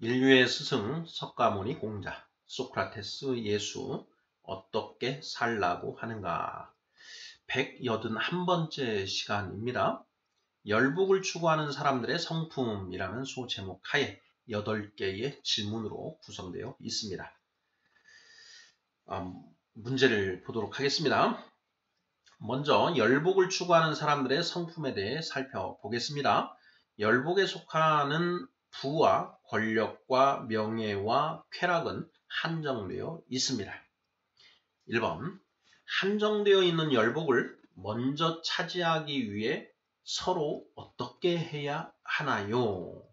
인류의 스승 석가모니 공자 소크라테스 예수 어떻게 살라고 하는가 181번째 시간입니다. 열복을 추구하는 사람들의 성품이라는 소제목 하에 8개의 질문으로 구성되어 있습니다. 문제를 보도록 하겠습니다. 먼저 열복을 추구하는 사람들의 성품에 대해 살펴보겠습니다. 열복에 속하는 부와 권력과 명예와 쾌락은 한정되어 있습니다. 1번 한정되어 있는 열복을 먼저 차지하기 위해 서로 어떻게 해야 하나요?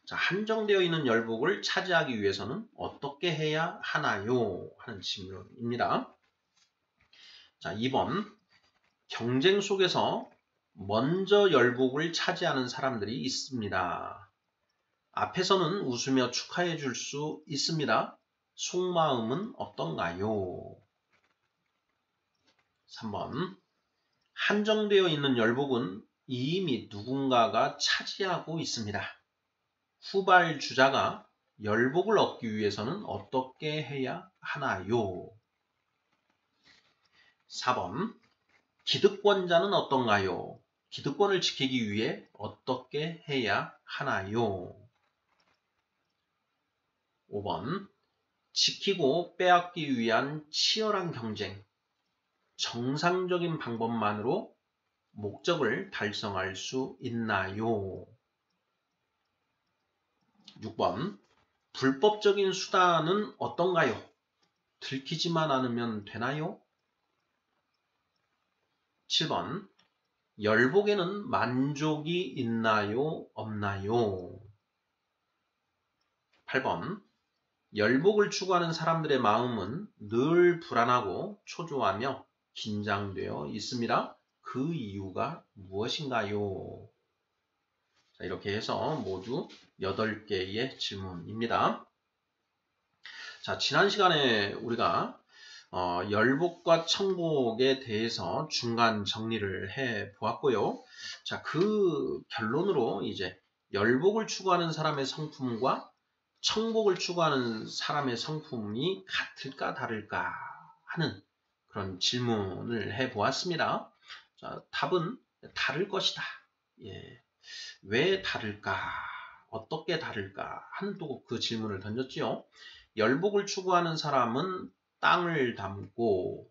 자, 한정되어 있는 열복을 차지하기 위해서는 어떻게 해야 하나요? 하는 질문입니다. 자, 2번 경쟁 속에서 먼저 열복을 차지하는 사람들이 있습니다. 앞에서는 웃으며 축하해 줄 수 있습니다. 속마음은 어떤가요? 3번 한정되어 있는 열복은 이미 누군가가 차지하고 있습니다. 후발주자가 열복을 얻기 위해서는 어떻게 해야 하나요? 4번 기득권자는 어떤가요? 기득권을 지키기 위해 어떻게 해야 하나요? 5번 지키고 빼앗기 위한 치열한 경쟁, 정상적인 방법만으로 목적을 달성할 수 있나요? 6번 불법적인 수단은 어떤가요? 들키지만 않으면 되나요? 7번 열복에는 만족이 있나요? 없나요? 8번 열복을 추구하는 사람들의 마음은 늘 불안하고 초조하며 긴장되어 있습니다. 그 이유가 무엇인가요? 자, 이렇게 해서 모두 8개의 질문입니다. 자, 지난 시간에 우리가 열복과 청복에 대해서 중간 정리를 해 보았고요. 자, 그 결론으로 이제 열복을 추구하는 사람의 성품과 청복을 추구하는 사람의 성품이 같을까 다를까 하는 그런 질문을 해 보았습니다. 자, 답은 다를 것이다. 예. 왜 다를까? 어떻게 다를까? 하는 또 그 질문을 던졌지요. 열복을 추구하는 사람은 땅을 담고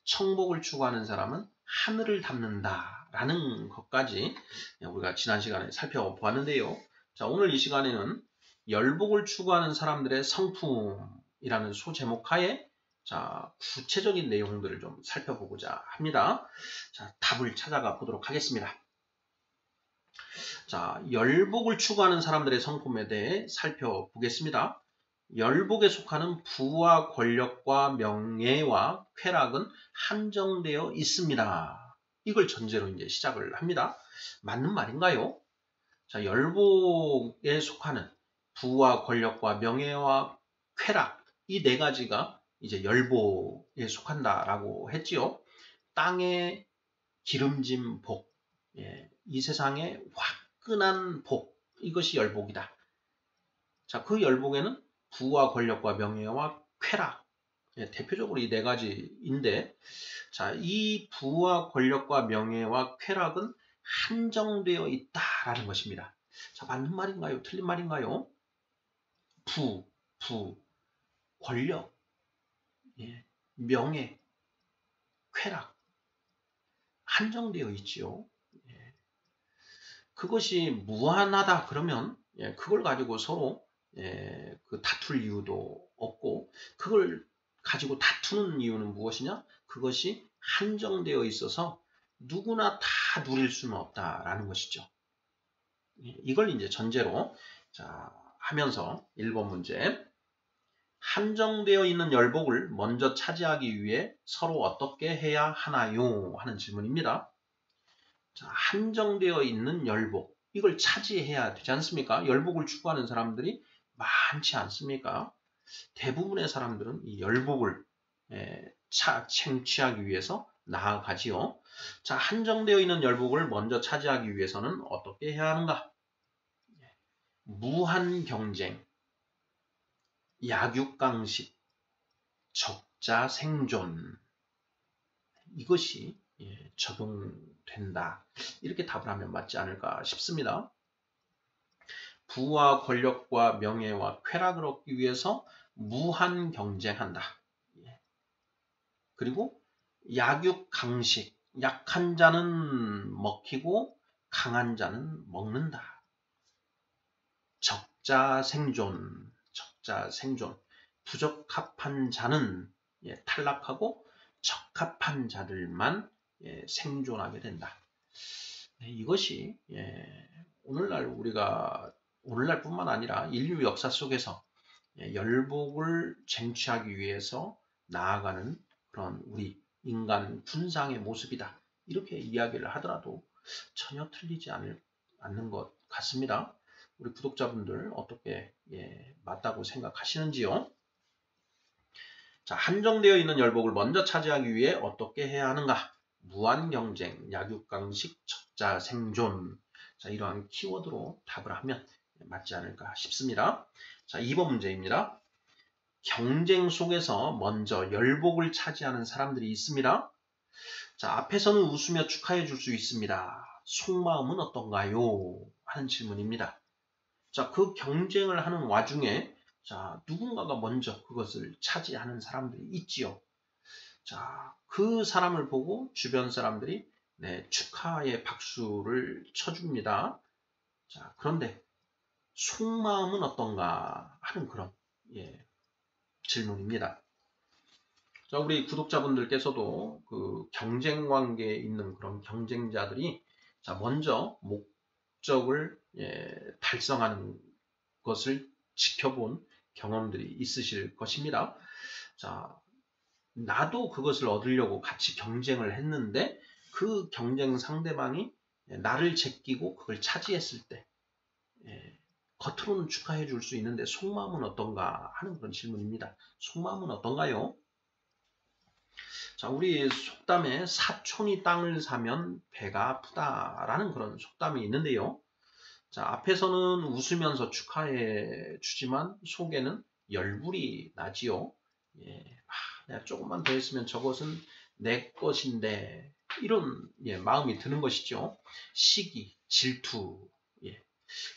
청복을 추구하는 사람은 하늘을 담는다라는 것까지 우리가 지난 시간에 살펴보았는데요. 자, 오늘 이 시간에는 열복을 추구하는 사람들의 성품이라는 소제목 하에 자, 구체적인 내용들을 좀 살펴보고자 합니다. 자, 답을 찾아가 보도록 하겠습니다. 자, 열복을 추구하는 사람들의 성품에 대해 살펴보겠습니다. 열복에 속하는 부와 권력과 명예와 쾌락은 한정되어 있습니다. 이걸 전제로 이제 시작을 합니다. 맞는 말인가요? 자, 열복에 속하는 부와 권력과 명예와 쾌락 이 네 가지가 이제 열복에 속한다라고 했지요. 땅에 기름진 복, 예, 이 세상에 화끈한 복, 이것이 열복이다. 자, 그 열복에는 부와 권력과 명예와 쾌락, 예, 대표적으로 이 네 가지인데, 자, 이 부와 권력과 명예와 쾌락은 한정되어 있다라는 것입니다. 자, 맞는 말인가요? 틀린 말인가요? 부, 권력, 예, 명예, 쾌락, 한정되어 있지요. 예. 그것이 무한하다 그러면 예, 그걸 가지고 서로 예, 그 다툴 이유도 없고 그걸 가지고 다투는 이유는 무엇이냐? 그것이 한정되어 있어서 누구나 다 누릴 수는 없다라는 것이죠. 예, 이걸 이제 전제로 자, 하면서 1번 문제 한정되어 있는 열복을 먼저 차지하기 위해 서로 어떻게 해야 하나요? 하는 질문입니다. 자, 한정되어 있는 열복 이걸 차지해야 되지 않습니까? 열복을 추구하는 사람들이 많지 않습니까? 대부분의 사람들은 이 열복을 쟁취하기 위해서 나아가지요. 자, 한정되어 있는 열복을 먼저 차지하기 위해서는 어떻게 해야 하는가? 무한 경쟁, 약육강식, 적자 생존 이것이 적용된다. 이렇게 답을 하면 맞지 않을까 싶습니다. 부와 권력과 명예와 쾌락을 얻기 위해서 무한 경쟁한다. 그리고 약육강식, 약한 자는 먹히고 강한 자는 먹는다. 적자 생존, 부적합한 자는 탈락하고 적합한 자들만 생존하게 된다. 이것이 오늘날뿐만 아니라 인류 역사 속에서 열복을 쟁취하기 위해서 나아가는 그런 우리 인간 군상의 모습이다. 이렇게 이야기를 하더라도 전혀 틀리지 않는 것 같습니다. 우리 구독자분들 어떻게 맞다고 생각하시는지요? 자, 한정되어 있는 열복을 먼저 차지하기 위해 어떻게 해야 하는가? 무한경쟁, 약육강식, 적자생존. 자, 이러한 키워드로 답을 하면 맞지 않을까 싶습니다. 자, 2번 문제입니다. 경쟁 속에서 먼저 열복을 차지하는 사람들이 있습니다. 자, 앞에서는 웃으며 축하해 줄 수 있습니다. 속마음은 어떤가요? 하는 질문입니다. 자, 그 경쟁을 하는 와중에 자, 누군가가 먼저 그것을 차지하는 사람들이 있지요. 자, 그 사람을 보고 주변 사람들이 축하의 박수를 쳐줍니다. 자, 그런데 속마음은 어떤가 하는 그런 질문입니다. 자, 우리 구독자분들께서도 그 경쟁 관계에 있는 그런 경쟁자들이 자, 먼저 목적을 달성하는 것을 지켜본 경험들이 있으실 것입니다. 자, 나도 그것을 얻으려고 같이 경쟁을 했는데 그 경쟁 상대방이 나를 제끼고 그걸 차지했을 때 겉으로는 축하해 줄 수 있는데 속마음은 어떤가 하는 그런 질문입니다. 속마음은 어떤가요? 자, 우리 속담에 사촌이 땅을 사면 배가 아프다라는 그런 속담이 있는데요. 자, 앞에서는 웃으면서 축하해 주지만 속에는 열불이 나지요. 내가 조금만 더 했으면 저것은 내 것인데 이런 마음이 드는 것이죠. 시기, 질투,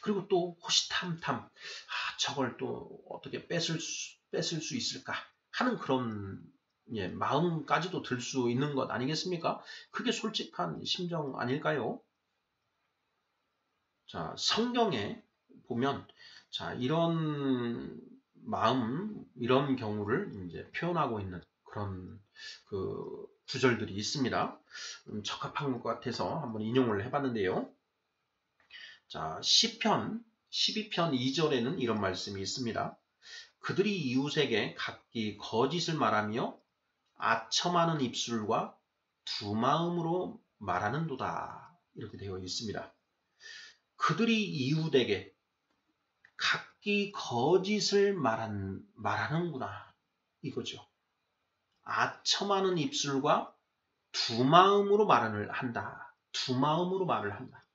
그리고 또 호시탐탐, 저걸 또 어떻게 뺏을 수 있을까 하는 그런 마음까지도 들 수 있는 것 아니겠습니까? 그게 솔직한 심정 아닐까요? 자, 성경에 보면 자, 이런 마음, 이런 경우를 이제 표현하고 있는 그런 그 구절들이 있습니다. 적합한 것 같아서 한번 인용을 해봤는데요. 자, 시편 12편 2절에는 이런 말씀이 있습니다. 그들이 이웃에게 각기 거짓을 말하며 아첨하는 입술과 두 마음으로 말하는도다. 이렇게 되어 있습니다. 그들이 이웃에게 각기 거짓을 말하는구나. 이거죠. 아첨하는 입술과 두 마음으로 말을 한다. 두 마음으로 말을 한다.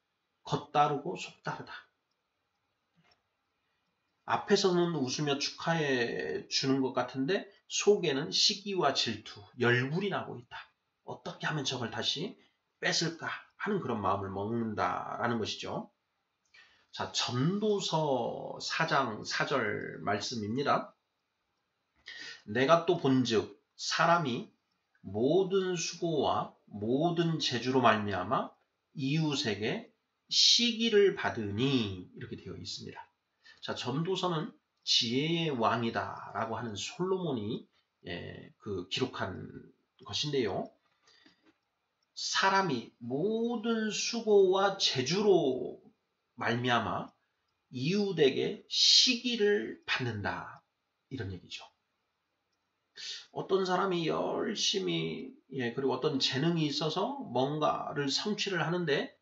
겉다르고 속다르다. 앞에서는 웃으며 축하해 주는 것 같은데 속에는 시기와 질투, 열불이 나고 있다. 어떻게 하면 저걸 다시 뺏을까 하는 그런 마음을 먹는다라는 것이죠. 자, 전도서 4장 4절 말씀입니다. 내가 또 본즉 사람이 모든 수고와 모든 재주로 말미암아 이웃에게 시기를 받으니 이렇게 되어 있습니다. 자, 전도서는 지혜의 왕이다라고 하는 솔로몬이 기록한 것인데요. 사람이 모든 수고와 재주로 말미암아 이웃에게 시기를 받는다. 이런 얘기죠. 어떤 사람이 열심히 그리고 어떤 재능이 있어서 뭔가를 성취를 하는데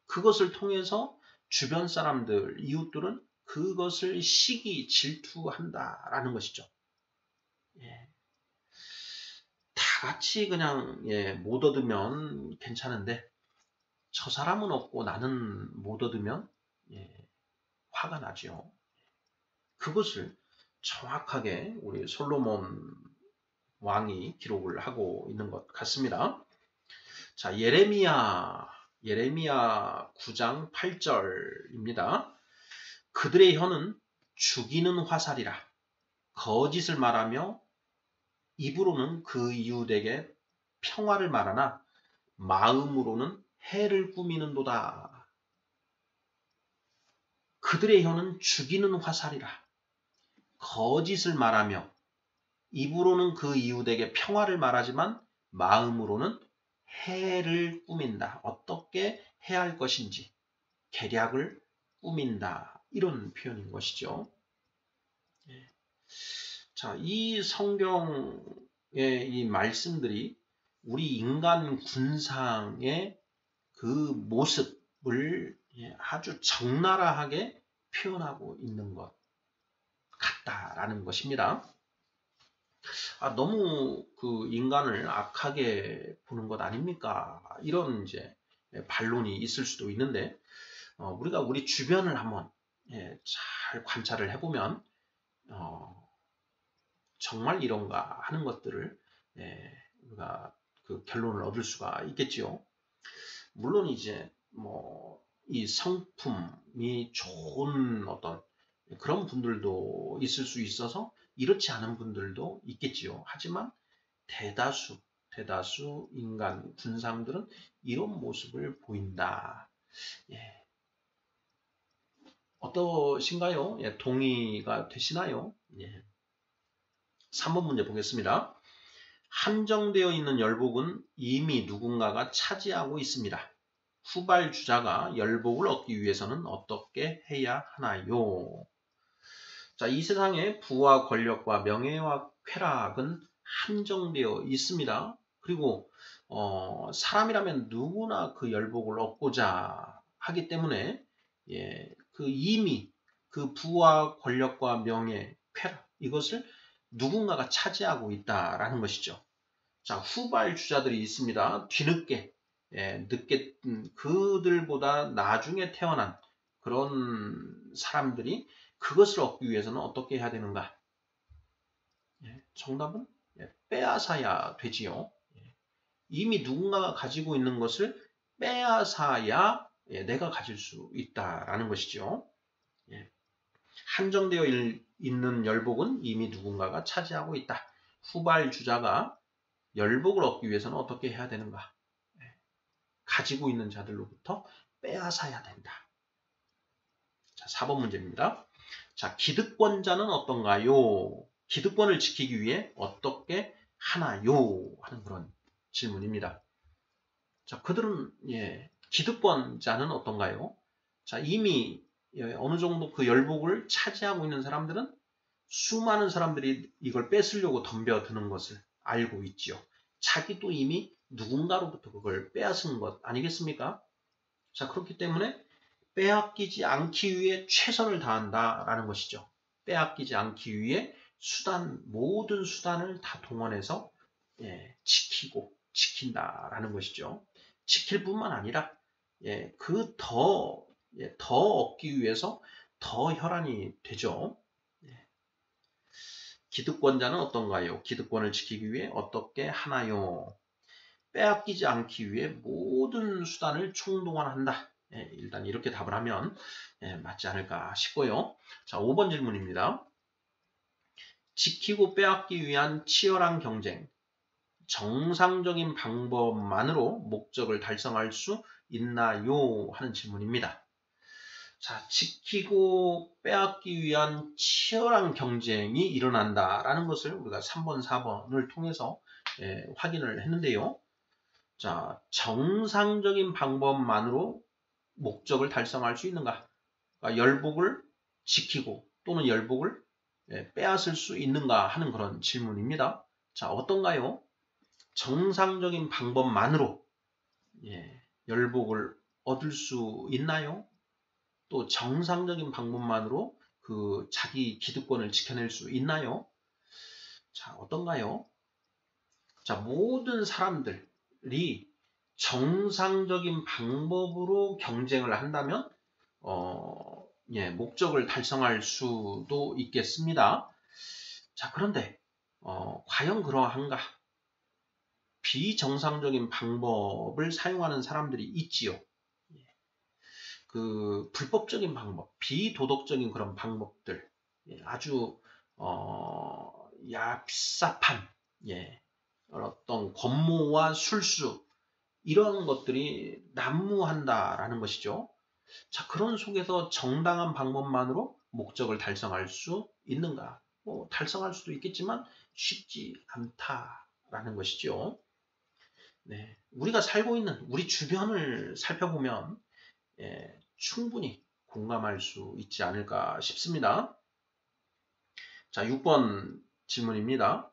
그것을 통해서 주변 사람들, 이웃들은 그것을 시기, 질투한다라는 것이죠. 다 같이 그냥 못 얻으면 괜찮은데 저 사람은 얻고 나는 못 얻으면 화가 나죠. 그것을 정확하게 우리 솔로몬 왕이 기록을 하고 있는 것 같습니다. 자, 예레미야 9장 8절입니다. 그들의 혀는 죽이는 화살이라 거짓을 말하며 입으로는 그 이웃에게 평화를 말하나 마음으로는 해를 꾸미는도다. 그들의 혀는 죽이는 화살이라 거짓을 말하며 입으로는 그 이웃에게 평화를 말하지만 마음으로는 해를 꾸민다. 어떻게 해야 할 것인지 계략을 꾸민다. 이런 표현인 것이죠. 자, 이 성경의 이 말씀들이 우리 인간 군상의 그 모습을 아주 적나라하게 표현하고 있는 것 같다라는 것입니다. 너무 그 인간을 악하게 보는 것 아닙니까? 이런 이제 반론이 있을 수도 있는데, 우리가 우리 주변을 한번 잘 관찰을 해보면, 정말 이런가 하는 것들을 우리가 그 결론을 얻을 수가 있겠지요. 물론 이제 뭐 이 성품이 좋은 어떤 그런 분들도 있을 수 있어서 이렇지 않은 분들도 있겠지요. 하지만 대다수 인간 군상들은 이런 모습을 보인다. 어떠신가요? 동의가 되시나요? 3번 문제 보겠습니다. 한정되어 있는 열복은 이미 누군가가 차지하고 있습니다. 후발주자가 열복을 얻기 위해서는 어떻게 해야 하나요? 자, 이 세상에 부와 권력과 명예와 쾌락은 한정되어 있습니다. 그리고 사람이라면 누구나 그 열복을 얻고자 하기 때문에 이미 그 부와 권력과 명예, 쾌락 이것을 누군가가 차지하고 있다라는 것이죠. 자, 후발주자들이 있습니다. 뒤늦게 늦게 그들보다 나중에 태어난 그런 사람들이 그것을 얻기 위해서는 어떻게 해야 되는가? 정답은 빼앗아야 되지요. 이미 누군가가 가지고 있는 것을 빼앗아야 내가 가질 수 있다라는 것이죠. 한정되어 있는 열복은 이미 누군가가 차지하고 있다. 후발주자가 열복을 얻기 위해서는 어떻게 해야 되는가? 가지고 있는 자들로부터 빼앗아야 된다. 자, 4번 문제입니다. 자, 기득권자는 어떤가요? 기득권을 지키기 위해 어떻게 하나요? 하는 그런 질문입니다. 자, 그들은 기득권자는 어떤가요? 자, 이미 어느 정도 그 열복을 차지하고 있는 사람들은 수많은 사람들이 이걸 뺏으려고 덤벼드는 것을 알고 있지요. 자기도 이미 누군가로부터 그걸 빼앗은 것 아니겠습니까? 자, 그렇기 때문에 빼앗기지 않기 위해 최선을 다한다라는 것이죠. 빼앗기지 않기 위해 모든 수단을 다 동원해서 지킨다라는 것이죠. 지킬 뿐만 아니라 더 얻기 위해서 더 혈안이 되죠. 기득권자는 어떤가요? 기득권을 지키기 위해 어떻게 하나요? 빼앗기지 않기 위해 모든 수단을 총동원한다. 일단 이렇게 답을 하면 맞지 않을까 싶고요. 자, 5번 질문입니다. 지키고 빼앗기 위한 치열한 경쟁. 정상적인 방법만으로 목적을 달성할 수 있나요? 하는 질문입니다. 자, 지키고 빼앗기 위한 치열한 경쟁이 일어난다라는 것을 우리가 3번, 4번을 통해서 확인을 했는데요. 자, 정상적인 방법만으로 목적을 달성할 수 있는가? 그러니까 열복을 지키고 또는 열복을 빼앗을 수 있는가 하는 그런 질문입니다. 자, 어떤가요? 정상적인 방법만으로 열복을 얻을 수 있나요? 또 정상적인 방법만으로 그 자기 기득권을 지켜낼 수 있나요? 자, 어떤가요? 자, 모든 사람들이 정상적인 방법으로 경쟁을 한다면 목적을 달성할 수도 있겠습니다. 자, 그런데 과연 그러한가? 비정상적인 방법을 사용하는 사람들이 있지요. 그 불법적인 방법, 비도덕적인 그런 방법들, 아주 얍삽한 어떤 권모와 술수 이런 것들이 난무한다라는 것이죠. 자, 그런 속에서 정당한 방법만으로 목적을 달성할 수 있는가? 달성할 수도 있겠지만 쉽지 않다라는 것이죠. 네, 우리가 살고 있는 우리 주변을 살펴보면 충분히 공감할 수 있지 않을까 싶습니다. 자, 6번 질문입니다.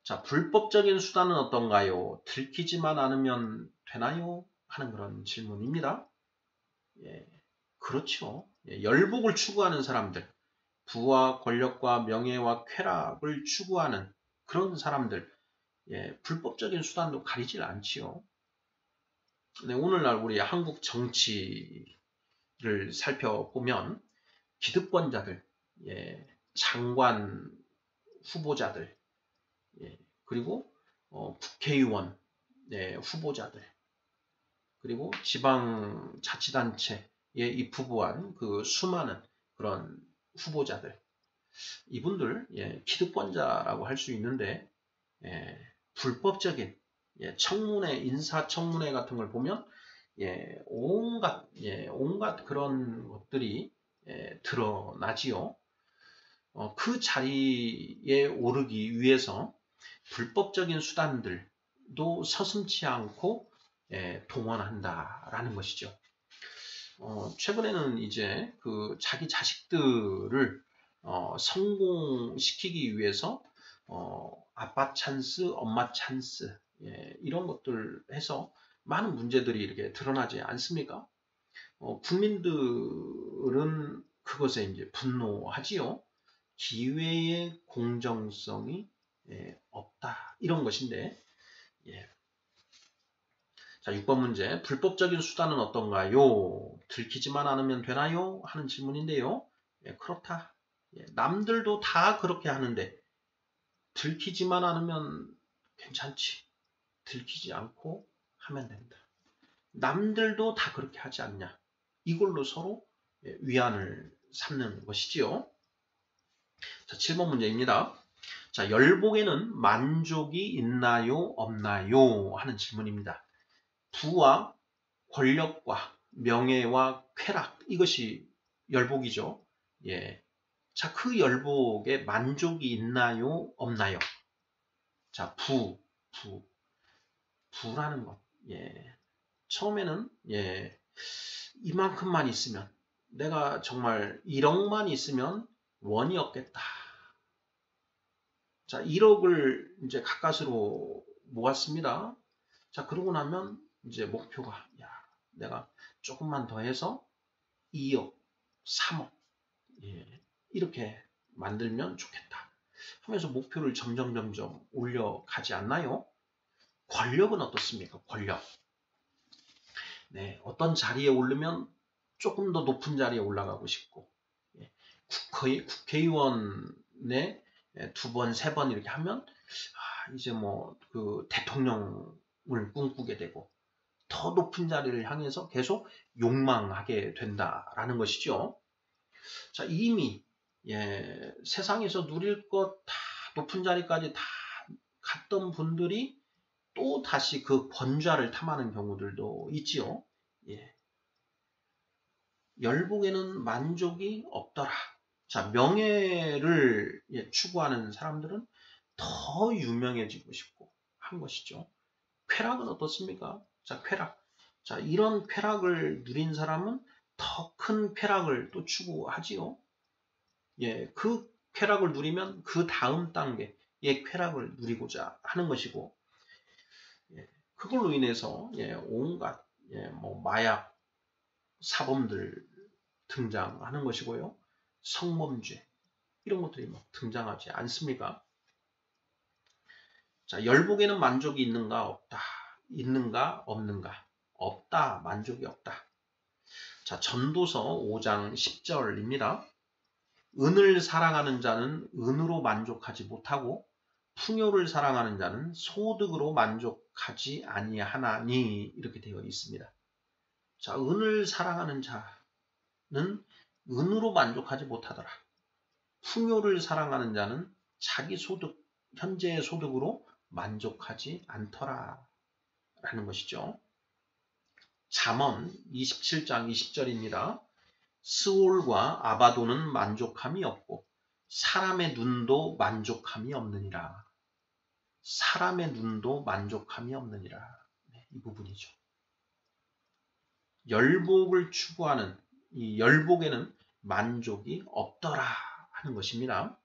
자, 불법적인 수단은 어떤가요? 들키지만 않으면 되나요? 하는 그런 질문입니다. 그렇죠. 열복을 추구하는 사람들, 부와 권력과 명예와 쾌락을 추구하는 그런 사람들, 불법적인 수단도 가리질 않지요. 네, 오늘날 우리 한국 정치를 살펴보면 기득권자들, 장관 후보자들, 그리고 국회의원 후보자들, 그리고 지방자치단체에 입후보한 그 수많은 그런 후보자들, 이분들 기득권자라고 할 수 있는데 불법적인 청문회, 인사청문회 같은 걸 보면 온갖 그런 것들이 드러나지요. 그 자리에 오르기 위해서 불법적인 수단들도 서슴지 않고 동원한다라는 것이죠. 최근에는 이제 그 자기 자식들을 성공시키기 위해서 아빠 찬스, 엄마 찬스 이런 것들 해서 많은 문제들이 이렇게 드러나지 않습니까? 국민들은 그것에 이제 분노하지요. 기회의 공정성이 없다 이런 것인데 자, 6번 문제. 불법적인 수단은 어떤가요? 들키지만 않으면 되나요? 하는 질문인데요. 그렇다. 남들도 다 그렇게 하는데 들키지만 않으면 괜찮지. 들키지 않고 하면 된다. 남들도 다 그렇게 하지 않냐. 이걸로 서로 위안을 삼는 것이지요. 자, 7번 문제입니다. 자, 열복에는 만족이 있나요? 없나요? 하는 질문입니다. 부와 권력과 명예와 쾌락 이것이 열복이죠. 자, 그 열복에 만족이 있나요? 없나요? 자, 부라는 것. 처음에는 이만큼만 있으면 내가 정말 1억만 있으면 원이 없겠다. 자, 1억을 이제 가까스로 모았습니다. 자, 그러고 나면 이제 목표가 내가 조금만 더 해서 2억, 3억 이렇게 만들면 좋겠다 하면서 목표를 점점 올려가지 않나요? 권력은 어떻습니까? 권력. 어떤 자리에 오르면 조금 더 높은 자리에 올라가고 싶고 국회의원에 2번, 3번 이렇게 하면 이제 뭐 그 대통령을 꿈꾸게 되고 더 높은 자리를 향해서 계속 욕망하게 된다라는 것이죠. 자, 이미 세상에서 누릴 것 다 높은 자리까지 다 갔던 분들이 또 다시 그 번좌를 탐하는 경우들도 있지요. 열복에는 만족이 없더라. 자, 명예를 추구하는 사람들은 더 유명해지고 싶고 한 것이죠. 쾌락은 어떻습니까? 자, 쾌락. 자, 이런 쾌락을 누린 사람은 더 큰 쾌락을 또 추구하지요. 그 쾌락을 누리면 그 다음 단계의 쾌락을 누리고자 하는 것이고, 그걸로 인해서 온갖 뭐 마약 사범들 등장하는 것이고요. 성범죄 이런 것들이 막 등장하지 않습니까? 자, 열복에는 만족이 있는가 없다. 있는가 없는가. 없다. 만족이 없다. 자, 전도서 5장 10절입니다. 은을 사랑하는 자는 은으로 만족하지 못하고 풍요를 사랑하는 자는 소득으로 만족하지 아니하나니 이렇게 되어 있습니다. 자, 은을 사랑하는 자는 은으로 만족하지 못하더라. 풍요를 사랑하는 자는 자기 소득, 현재의 소득으로 만족하지 않더라 라는 것이죠. 잠언 27장 20절입니다. 스올과 아바도는 만족함이 없고 사람의 눈도 만족함이 없느니라. 사람의 눈도 만족함이 없느니라. 네, 이 부분이죠. 열복을 추구하는 이 열복에는 만족이 없더라 하는 것입니다.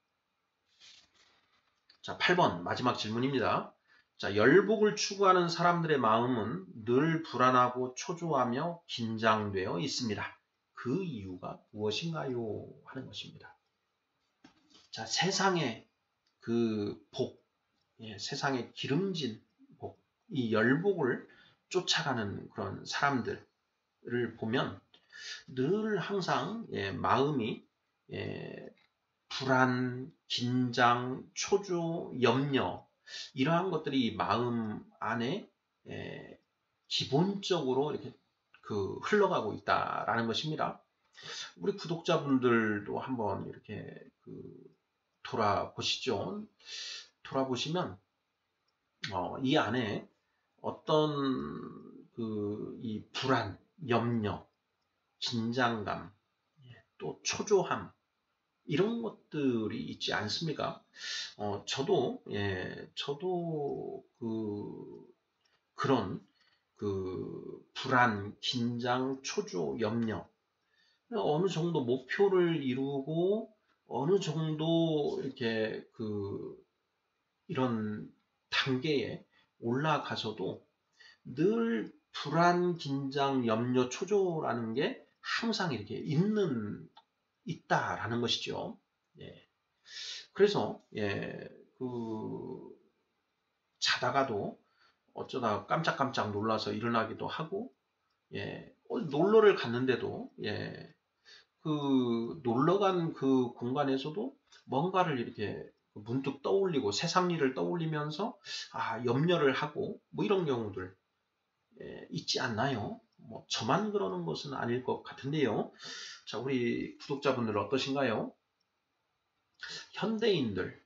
자, 8번 마지막 질문입니다. 자, 열복을 추구하는 사람들의 마음은 늘 불안하고 초조하며 긴장되어 있습니다. 그 이유가 무엇인가요? 하는 것입니다. 자, 세상의 그 복, 세상의 기름진 복, 이 열복을 쫓아가는 그런 사람들을 보면 늘 항상 마음이 불안, 긴장, 초조, 염려 이러한 것들이 마음 안에 기본적으로 이렇게 흘러가고 있다라는 것입니다. 우리 구독자분들도 한번 이렇게 돌아보시죠. 돌아보시면 이 안에 어떤 이 불안, 염려, 긴장감, 또 초조함 이런 것들이 있지 않습니까? 저도 그런 불안, 긴장, 초조, 염려 어느 정도 목표를 이루고 어느 정도 이렇게 이런 단계에 올라가서도 늘 불안, 긴장, 염려, 초조라는 게 항상 이렇게 있다라는 것이죠. 그래서 자다가도 어쩌다 깜짝깜짝 놀라서 일어나기도 하고 놀러를 갔는데도 놀러 간 그 공간에서도 뭔가를 이렇게 문득 떠올리고 세상 일을 떠올리면서 염려를 하고 뭐 이런 경우들 있지 않나요? 뭐 저만 그러는 것은 아닐 것 같은데요. 자, 우리 구독자분들 어떠신가요? 현대인들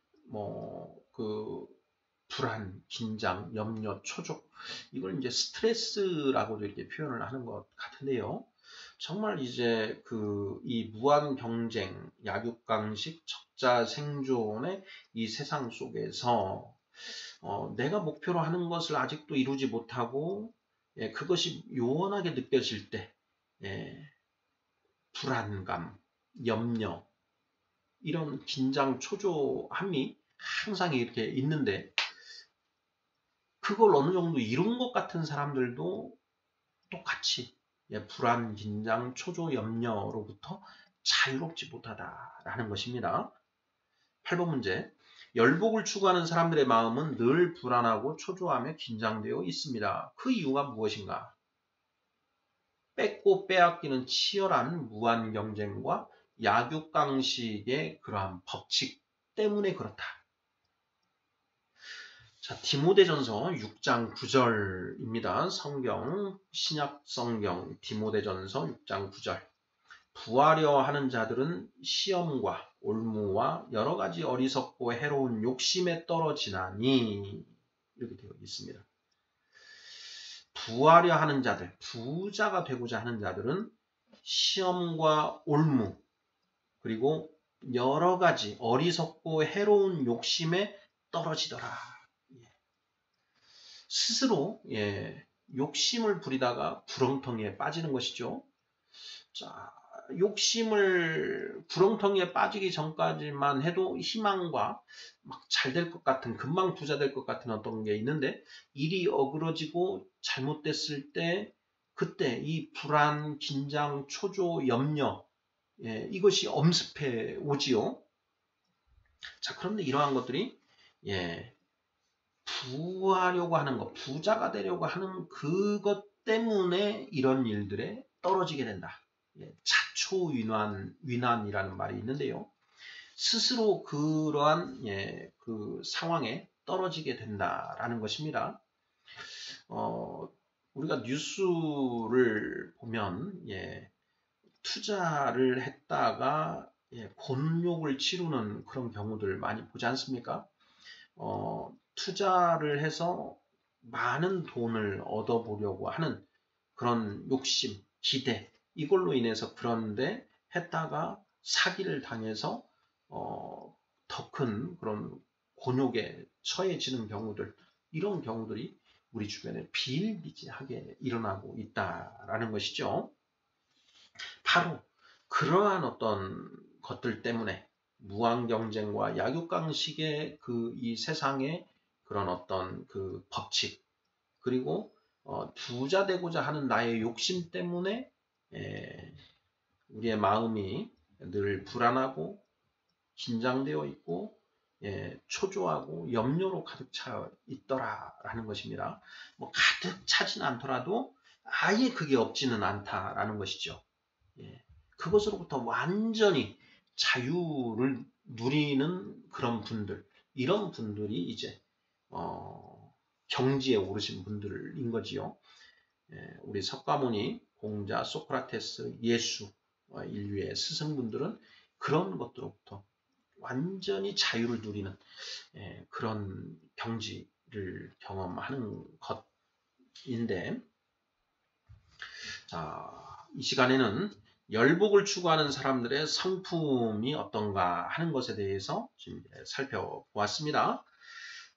불안, 긴장, 염려, 초조 이걸 이제 스트레스라고도 이렇게 표현을 하는 것 같은데요. 정말 이제 이 무한 경쟁, 약육강식, 적자 생존의 이 세상 속에서 내가 목표로 하는 것을 아직도 이루지 못하고 그것이 요원하게 느껴질 때 불안감, 염려 이런 긴장, 초조함이 항상 이렇게 있는데 그걸 어느 정도 이룬 것 같은 사람들도 똑같이 불안, 긴장, 초조, 염려로부터 자유롭지 못하다라는 것입니다. 8번 문제. 열복을 추구하는 사람들의 마음은 늘 불안하고 초조하며 긴장되어 있습니다. 그 이유가 무엇인가? 뺏고 빼앗기는 치열한 무한 경쟁과 약육강식의 그러한 법칙 때문에 그렇다. 자, 디모데전서 6장 9절입니다. 신약 성경 디모데전서 6장 9절. 부하려 하는 자들은 시험과 올무와 여러 가지 어리석고 해로운 욕심에 떨어지나니 이렇게 되어 있습니다. 부하려 하는 자들, 부자가 되고자 하는 자들은 시험과 올무 그리고 여러 가지 어리석고 해로운 욕심에 떨어지더라. 스스로 욕심을 부리다가 구렁텅이에 빠지는 것이죠. 자, 욕심을 구렁텅이에 빠지기 전까지만 해도 희망과 막 잘 될 것 같은 금방 부자 될 것 같은 어떤 게 있는데 일이 어그러지고 잘못됐을 때 그때 이 불안, 긴장, 초조, 염려 이것이 엄습해 오지요. 자, 그런데 이러한 것들이 부하려고 하는 것, 부자가 되려고 하는 그것 때문에 이런 일들에 떨어지게 된다. 자초위난이라는 말이 있는데요. 스스로 그러한 그 상황에 떨어지게 된다라는 것입니다. 우리가 뉴스를 보면 투자를 했다가 곤욕을 치르는 그런 경우들 많이 보지 않습니까? 투자를 해서 많은 돈을 얻어보려고 하는 그런 욕심, 기대, 이걸로 인해서 그런데 했다가 사기를 당해서 더 큰 그런 곤욕에 처해지는 경우들, 이런 경우들이 우리 주변에 비일비재하게 일어나고 있다라는 것이죠. 바로 그러한 어떤 것들 때문에 무한경쟁과 약육강식의 이 세상의 그런 어떤 그 법칙, 그리고 부자 되고자 하는 나의 욕심 때문에 우리의 마음이 늘 불안하고 긴장되어 있고 초조하고 염려로 가득 차 있더라라는 것입니다. 뭐 가득 차진 않더라도 아예 그게 없지는 않다라는 것이죠. 그것으로부터 완전히 자유를 누리는 그런 분들, 이런 분들이 이제 경지에 오르신 분들인 거지요. 우리 석가모니, 공자, 소크라테스, 예수, 인류의 스승분들은 그런 것들로부터 완전히 자유를 누리는 그런 경지를 경험하는 것인데, 자, 이 시간에는 열복을 추구하는 사람들의 성품이 어떤가 하는 것에 대해서 지금 살펴보았습니다.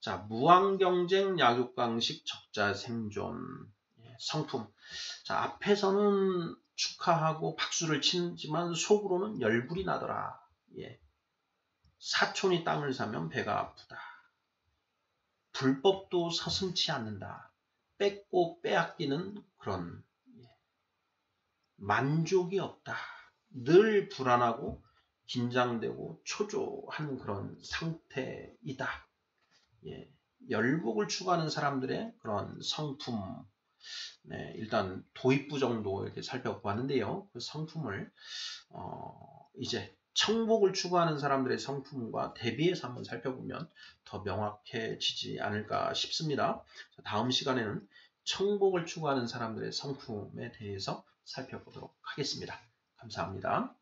자, 무한경쟁, 약육강식, 적자생존, 성품. 자, 앞에서는 축하하고 박수를 치지만 속으로는 열불이 나더라. 사촌이 땅을 사면 배가 아프다. 불법도 서슴지 않는다. 뺏고 빼앗기는 그런 만족이 없다. 늘 불안하고 긴장되고 초조한 그런 상태이다. 열복을 추구하는 사람들의 그런 성품, 일단 도입부 정도 이렇게 살펴보았는데요. 그 성품을 이제 청복을 추구하는 사람들의 성품과 대비해서 한번 살펴보면 더 명확해지지 않을까 싶습니다. 다음 시간에는 청복을 추구하는 사람들의 성품에 대해서 살펴보도록 하겠습니다. 감사합니다.